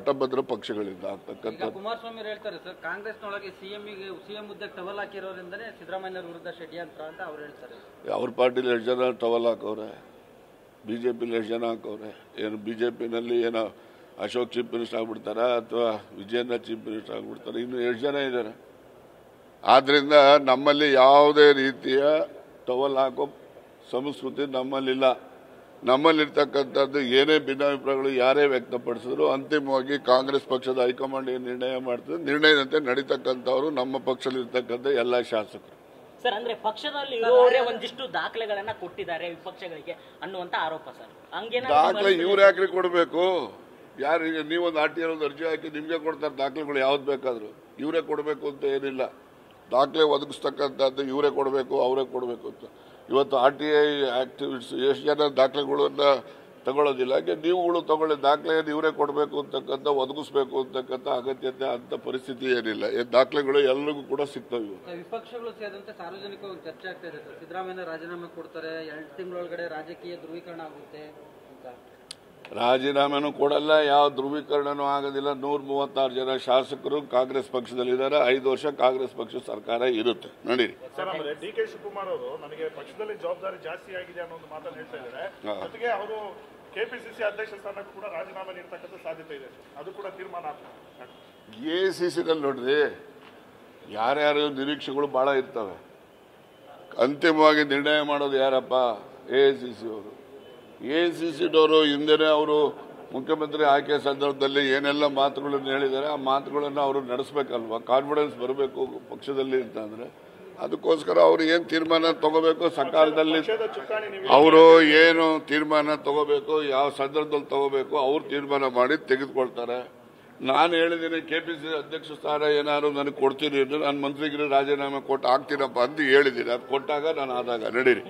ಪಟ್ಟಭದ್ರ ಪಕ್ಷಗಳಿಂದ ಆಗ್ತಕ್ಕಂಥ. ಕುಮಾರಸ್ವಾಮಿ ಹೇಳ್ತಾರೆ ಸರ್, ಕಾಂಗ್ರೆಸ್ನೊಳಗೆ ಸಿಎಂ ಹುದ್ದೆ ಟವಲ್ ಹಾಕಿರೋದ್ರಿಂದನೇ ಸಿದ್ದರಾಮಯ್ಯ ವಿರುದ್ಧ ಷಡ್ಯಂತ್ರ ಅಂತ ಅವ್ರು ಹೇಳ್ತಾರೆ. ಅವ್ರ ಪಾರ್ಟಿಲಿ ಎಷ್ಟು ಜನ ಟವಲ್ ಹಾಕವ್ರೆ, ಬಿಜೆಪಿಲಿ ಎಷ್ಟು ಜನ ಹಾಕವ್ರೆ? ಏನು ಬಿಜೆಪಿನಲ್ಲಿ ಏನೋ ಅಶೋಕ್ ಚೀಫ್ ಮಿನಿಸ್ಟರ್ ಆಗ್ಬಿಡ್ತಾರ ಅಥವಾ ವಿಜಯೇಂದ್ರ ಚೀಫ್ ಮಿನಿಸ್ಟರ್ ಆಗ್ಬಿಡ್ತಾರೆ? ಇನ್ನು ಎಷ್ಟು ಜನ ಇದ್ದಾರೆ? ಆದ್ರಿಂದ ನಮ್ಮಲ್ಲಿ ಯಾವುದೇ ರೀತಿಯ ಟವಲ್ ಹಾಕೋ ಸಂಸ್ಕೃತಿ ನಮ್ಮಲ್ಲಿಲ್ಲ. ನಮ್ಮಲ್ಲಿರ್ತಕ್ಕಂಥದ್ದು ಏನೇ ಭಿನ್ನಾಭಿಪ್ರಾಯಗಳು ಯಾರೇ ವ್ಯಕ್ತಪಡಿಸಿದ್ರು ಅಂತಿಮವಾಗಿ ಕಾಂಗ್ರೆಸ್ ಪಕ್ಷದ ಹೈಕಮಾಂಡ್ ಏನು ನಿರ್ಣಯ ಮಾಡ್ತದೆ, ನಿರ್ಣಯದಂತೆ ನಡೀತಕ್ಕಂಥವ್ರು ನಮ್ಮ ಪಕ್ಷದಲ್ಲಿರ್ತಕ್ಕಂಥ ಎಲ್ಲ ಶಾಸಕರು. ಸರ್, ಅಂದ್ರೆ ಪಕ್ಷದಲ್ಲಿ ಇರುವವರೇ ಒಂದಿಷ್ಟು ದಾಖಲೆಗಳನ್ನ ಕೊಟ್ಟಿದ್ದಾರೆ ವಿಪಕ್ಷಗಳಿಗೆ ಅನ್ನುವಂತ ಆರೋಪ ಸರ್. ದಾಖಲೆ ಇವ್ರು ಯಾಕ್ರಿ ಕೊಡಬೇಕು? ಯಾರಿಗೆ ನೀವೊಂದು RTI ಅರ್ಜಿ ಹಾಕಿ ನಿಮ್ಗೆ ಕೊಡ್ತಾರೆ ದಾಖಲೆಗಳು ಯಾವ್ದು ಬೇಕಾದ್ರು. ಇವರೇ ಕೊಡಬೇಕು ಅಂತ ಏನಿಲ್ಲ. ದಾಖಲೆ ಒದಗಿಸ್ತಕ್ಕಂಥದ್ದು ಇವರೇ ಕೊಡಬೇಕು, ಅವರೇ ಕೊಡಬೇಕು ಅಂತ. ಇವತ್ತು RTI ಆಕ್ಟಿವಿಟ್ಸ್ ಎಷ್ಟು ಜನ ದಾಖಲೆಗಳನ್ನ ತಗೊಳ್ಳೋದಿಲ್ಲ. ಹಾಗೆ ನೀವುಗಳು ತಗೊಳ್ಳಿ, ದಾಖಲೆಯನ್ನು ಇವರೇ ಕೊಡಬೇಕು ಅಂತಕ್ಕಂಥ, ಒದಗಿಸ್ಬೇಕು ಅಂತಕ್ಕಂಥ ಅಗತ್ಯತೆ ಅಂತ ಪರಿಸ್ಥಿತಿ ಏನಿಲ್ಲ. ದಾಖಲೆಗಳು ಎಲ್ಲರಿಗೂ ಕೂಡ ಸಿಗ್ತವೆ. ವಿಪಕ್ಷಗಳು ಸೇರಿದಂತೆ ಸಾರ್ವಜನಿಕವಾಗಿ ಚರ್ಚೆ ಆಗ್ತಾ ಇದೆ ಸರ್. ಸಿದ್ದರಾಮಯ್ಯ ರಾಜೀನಾಮೆ ಕೊಡ್ತಾರೆ, 2 ತಿಂಗಳೊಳಗಡೆ ರಾಜಕೀಯ ಧ್ರುವೀಕರಣ ಆಗುತ್ತೆ ಅಂತ. ರಾಜೀನಾಮೆನೂ ಕೊಡಲ್ಲ, ಯಾವ ಧ್ರುವೀಕರಣನೂ ಆಗೋದಿಲ್ಲ. 136 ಜನ ಶಾಸಕರು ಕಾಂಗ್ರೆಸ್ ಪಕ್ಷದಲ್ಲಿದ್ದಾರೆ. 5 ವರ್ಷ ಕಾಂಗ್ರೆಸ್ ಪಕ್ಷ ಸರ್ಕಾರ ಇರುತ್ತೆ. ನಡೀರಿ. DK ಶಿವಕುಮಾರ್ ಅವರು ನನಗೆ ಪಕ್ಷದಲ್ಲಿ ಜವಾಬ್ದಾರಿ ಜಾಸ್ತಿ ಆಗಿದೆ ಅನ್ನೋ ಒಂದು ಮಾತನ್ನು ಹೇಳ್ತಾ ಇದ್ದಾರೆ. ಜೊತೆಗೆ ಅವರು KPCC ಅಧ್ಯಕ್ಷ ಸ್ಥಾನಕ್ಕೂ ಕೂಡ ರಾಜೀನಾಮೆ ನೀಡತಕ್ಕಂಥ ಸಾಧ್ಯತೆ ಇದೆ. ಅದು ಕೂಡ ತೀರ್ಮಾನ ಆಗ್ತದೆ. ACCನಲ್ಲಿ ನೋಡ್ರಿ, ಯಾರ್ಯಾರು ನಿರೀಕ್ಷೆಗಳು ಬಹಳ ಇರ್ತವೆ. ಅಂತಿಮವಾಗಿ ನಿರ್ಣಯ ಮಾಡೋದು ಯಾರಪ್ಪ? AICC ಅವರು. AICCನವರು ಹಿಂದೆನೇ ಅವರು ಮುಖ್ಯಮಂತ್ರಿ ಆಯ್ಕೆ ಸಂದರ್ಭದಲ್ಲಿ ಏನೆಲ್ಲ ಮಾತುಗಳನ್ನು ಹೇಳಿದ್ದಾರೆ, ಆ ಮಾತುಗಳನ್ನು ಅವರು ನಡೆಸಬೇಕಲ್ವಾ? ಕಾನ್ಫಿಡೆನ್ಸ್ ಬರಬೇಕು ಪಕ್ಷದಲ್ಲಿ ಅಂತಂದ್ರೆ. ಅದಕ್ಕೋಸ್ಕರ ಅವರು ಏನು ತೀರ್ಮಾನ ತಗೋಬೇಕು, ಸಕಾಲದಲ್ಲಿ ಅವರು ಏನು ತೀರ್ಮಾನ ತಗೋಬೇಕು, ಯಾವ ಸಂದರ್ಭದಲ್ಲಿ ತಗೋಬೇಕು, ಅವ್ರು ತೀರ್ಮಾನ ಮಾಡಿ ತೆಗೆದುಕೊಳ್ತಾರೆ. ನಾನು ಹೇಳಿದ್ದೀನಿ KPCC ಅಧ್ಯಕ್ಷ ಸ್ಥಾನ ಏನಾದ್ರು ನನಗೆ ಕೊಡ್ತೀನಿ ಅಂದ್ರೆ ನಾನು ಮಂತ್ರಿಗಿರಿ ರಾಜೀನಾಮೆ ಕೊಟ್ಟು ಆಗ್ತೀನಪ್ಪ ಅಂತ ಹೇಳಿದ್ದೀನಿ. ಅದು ಕೊಟ್ಟಾಗ ನಾನು ಆದಾಗ ನಡೀರಿ.